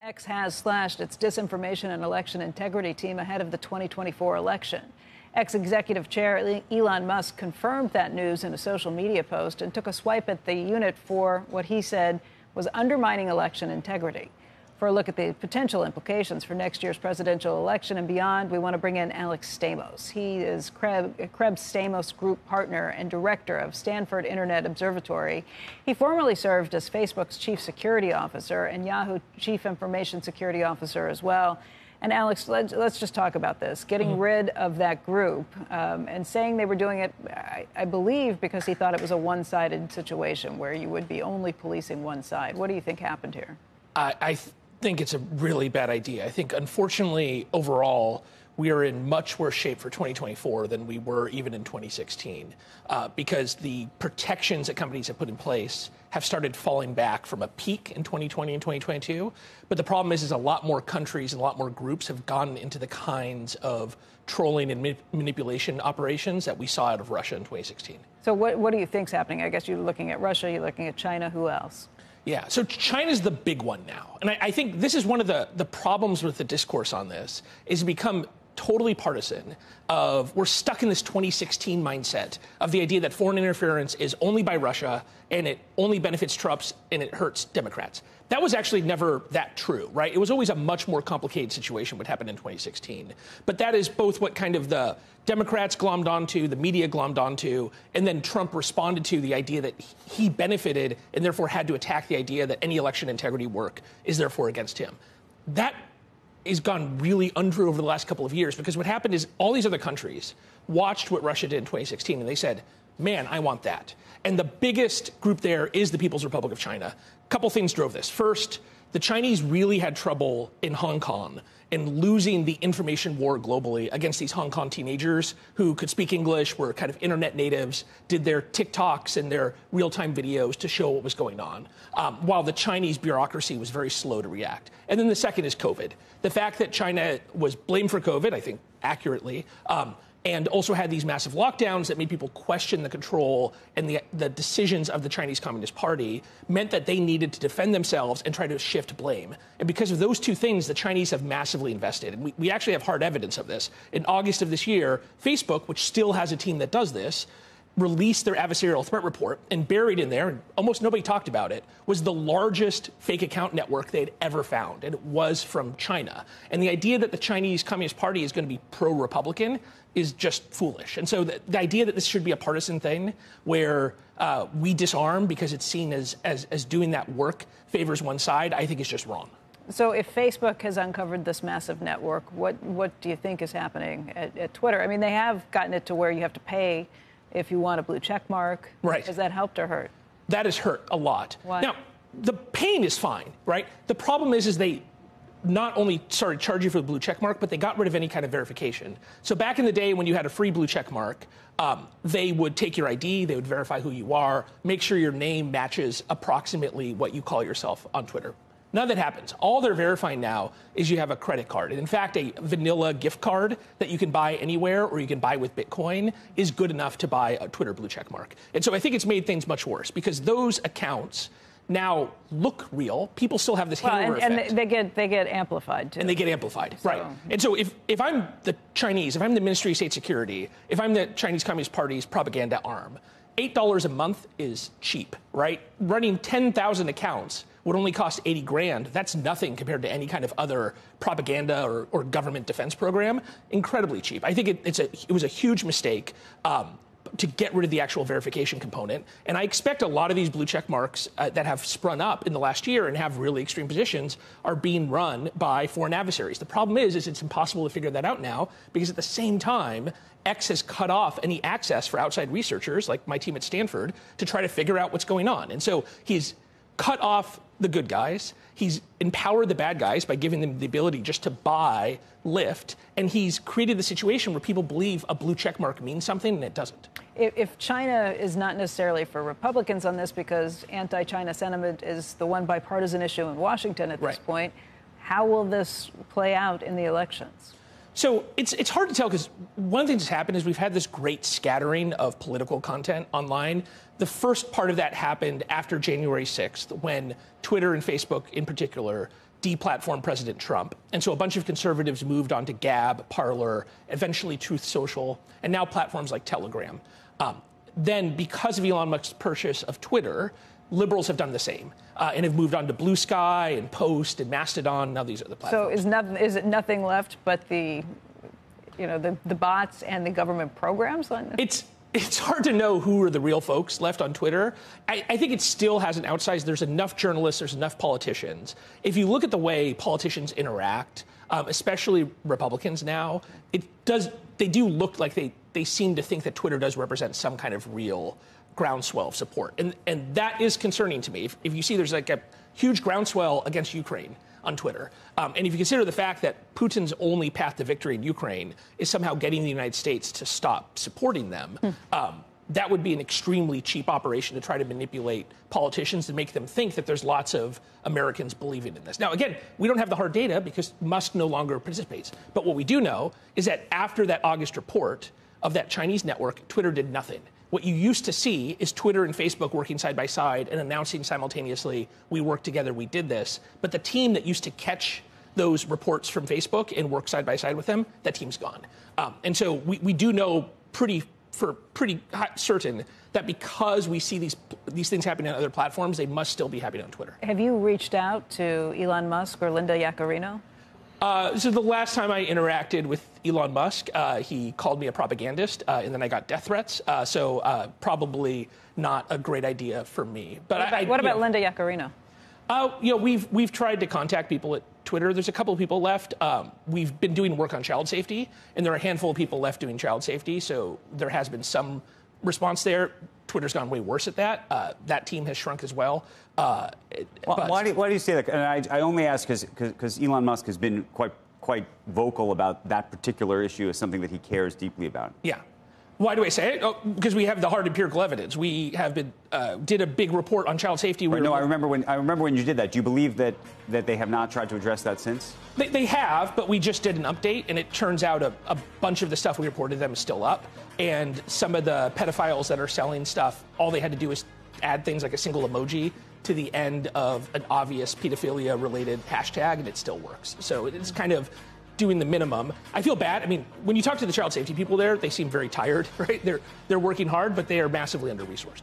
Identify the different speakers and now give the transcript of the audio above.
Speaker 1: X has slashed its disinformation and election integrity team ahead of the 2024 election. Ex-executive chair Elon Musk confirmed that news in a social media post and took a swipe at the unit for what he said was undermining election integrity. For a look at the potential implications for next year's presidential election and beyond, we want to bring in Alex Stamos. He is Krebs Stamos Group partner and director of Stanford Internet Observatory. He formerly served as Facebook's chief security officer and Yahoo chief information security officer as well. And Alex, let's just talk about this. Getting rid of that group and saying they were doing it, I believe, because he thought it was a one-sided situation where you would be only policing one side. What do you think happened here?
Speaker 2: I think it's a really bad idea. I think, unfortunately, overall, we are in much worse shape for 2024 than we were even in 2016 because the protections that companies have put in place have started falling back from a peak in 2020 and 2022. But the problem is a lot more countries and a lot more groups have gone into the kinds of trolling and manipulation operations that we saw out of Russia in 2016.
Speaker 1: So what do you think's happening? I guess you're looking at Russia, you're looking at China. Who else?
Speaker 2: Yeah, so China's the big one now. And I think this is one of the problems with the discourse on this is to become totally partisan of we're stuck in this 2016 mindset of the idea that foreign interference is only by Russia and it only benefits Trumps and it hurts Democrats. That was actually never that true, right? It was always a much more complicated situation what happened in 2016. But that is both what kind of the Democrats glommed onto, the media glommed onto, and then Trump responded to the idea that he benefited and therefore had to attack the idea that any election integrity work is therefore against him. That has gone really untrue over the last couple of years because what happened is all these other countries watched what Russia did in 2016 and they said, man, I want that. And the biggest group there is the People's Republic of China. A couple things drove this. First, the Chinese really had trouble in Hong Kong in losing the information war globally against these Hong Kong teenagers who could speak English, were kind of internet natives, did their TikToks and their real-time videos to show what was going on, while the Chinese bureaucracy was very slow to react. And then the second is COVID. The fact that China was blamed for COVID, I think accurately, and also had these massive lockdowns that made people question the control and the decisions of the Chinese Communist Party meant that they needed to defend themselves and try to shift blame. And because of those two things, the Chinese have massively invested. And we actually have hard evidence of this. In August of this year, Facebook, which still has a team that does this, released their adversarial threat report, and buried in there, and almost nobody talked about it, was the largest fake account network they'd ever found, and it was from China. And the idea that the Chinese Communist Party is going to be pro-Republican is just foolish. And so the idea that this should be a partisan thing where we disarm because it's seen as doing that work favors one side, I think is just wrong.
Speaker 1: So if Facebook has uncovered this massive network, what do you think is happening at Twitter? I mean, they have gotten it to where you have to pay if you want a blue check mark.
Speaker 2: Right.
Speaker 1: Has that helped or hurt?
Speaker 2: That has hurt a lot.
Speaker 1: Why?
Speaker 2: Now, the pain is fine, right? The problem is they not only started charging for the blue check mark, but they got rid of any kind of verification. So back in the day when you had a free blue check mark, they would take your ID, they would verify who you are, make sure your name matches approximately what you call yourself on Twitter. None of that happens. All they're verifying now is you have a credit card. And in fact, a vanilla gift card that you can buy anywhere or you can buy with Bitcoin is good enough to buy a Twitter blue check mark. And so I think it's made things much worse because those accounts now look real. People still have this hangover effect.
Speaker 1: And they get amplified, too.
Speaker 2: And they get amplified, right. And so if I'm the Chinese, if I'm the Ministry of State Security, if I'm the Chinese Communist Party's propaganda arm, $8 a month is cheap, right? Running 10,000 accounts would only cost 80 grand. That's nothing compared to any kind of other propaganda or government defense program. Incredibly cheap. I think it was a huge mistake to get rid of the actual verification component. And I expect a lot of these blue check marks that have sprung up in the last year and have really extreme positions are being run by foreign adversaries. The problem is it's impossible to figure that out now because at the same time, X has cut off any access for outside researchers like my team at Stanford to try to figure out what's going on. And so he's cut off the good guys. He's empowered the bad guys by giving them the ability just to buy Lyft. And he's created the situation where people believe a blue check mark means something and it doesn't.
Speaker 1: If China is not necessarily for Republicans on this because anti-China sentiment is the one bipartisan issue in Washington at this point, how will this play out in the elections?
Speaker 2: So it's hard to tell because one of the things that's happened is we've had this great scattering of political content online. The first part of that happened after January 6th when Twitter and Facebook in particular deplatformed President Trump. And so a bunch of conservatives moved on to Gab, Parler, eventually Truth Social, and now platforms like Telegram. Then, because of Elon Musk's purchase of Twitter, liberals have done the same and have moved on to Blue Sky and Post and Mastodon. Now these are the platforms.
Speaker 1: So is it nothing left but the bots and the government programs?
Speaker 2: It's hard to know who are the real folks left on Twitter. I think it still has an outsized. There's enough journalists. There's enough politicians. If you look at the way politicians interact, especially Republicans now, they do look like they seem to think that Twitter does represent some kind of real groundswell of support. And that is concerning to me. If you see there's like a huge groundswell against Ukraine on Twitter, and if you consider the fact that Putin's only path to victory in Ukraine is somehow getting the United States to stop supporting them, that would be an extremely cheap operation to try to manipulate politicians and make them think that there's lots of Americans believing in this. Now, again, we don't have the hard data because Musk no longer participates. But what we do know is that after that August report of that Chinese network, Twitter did nothing. What you used to see is Twitter and Facebook working side by side and announcing simultaneously, we worked together, we did this. But the team that used to catch those reports from Facebook and work side by side with them, that team's gone. And so we do know pretty certain that because we see these things happening on other platforms, they must still be happening on Twitter.
Speaker 1: Have you reached out to Elon Musk or Linda Yaccarino?
Speaker 2: So the last time I interacted with Elon Musk, he called me a propagandist, and then I got death threats. So probably not a great idea for me. But
Speaker 1: what about Linda Yaccarino?
Speaker 2: We've tried to contact people at Twitter. There's a couple of people left. We've been doing work on child safety, and there are a handful of people left doing child safety. So there has been some response there. Twitter's gone way worse at that. That team has shrunk as well.
Speaker 3: Why do you say that? And I only ask because Elon Musk has been quite vocal about that particular issue as something that he cares deeply about.
Speaker 2: Yeah. Why do I say it? Because we have the hard empirical evidence. We have been did a big report on child safety.
Speaker 3: Right, I remember when you did that. Do you believe that they have not tried to address that since?
Speaker 2: They have, but we just did an update, and it turns out a bunch of the stuff we reported them is still up. And some of the pedophiles that are selling stuff, all they had to do is add things like a single emoji to the end of an obvious pedophilia-related hashtag, and it still works. So it's kind of doing the minimum. I feel bad. I mean, when you talk to the child safety people there, they seem very tired, right? They're working hard, but they are massively under-resourced.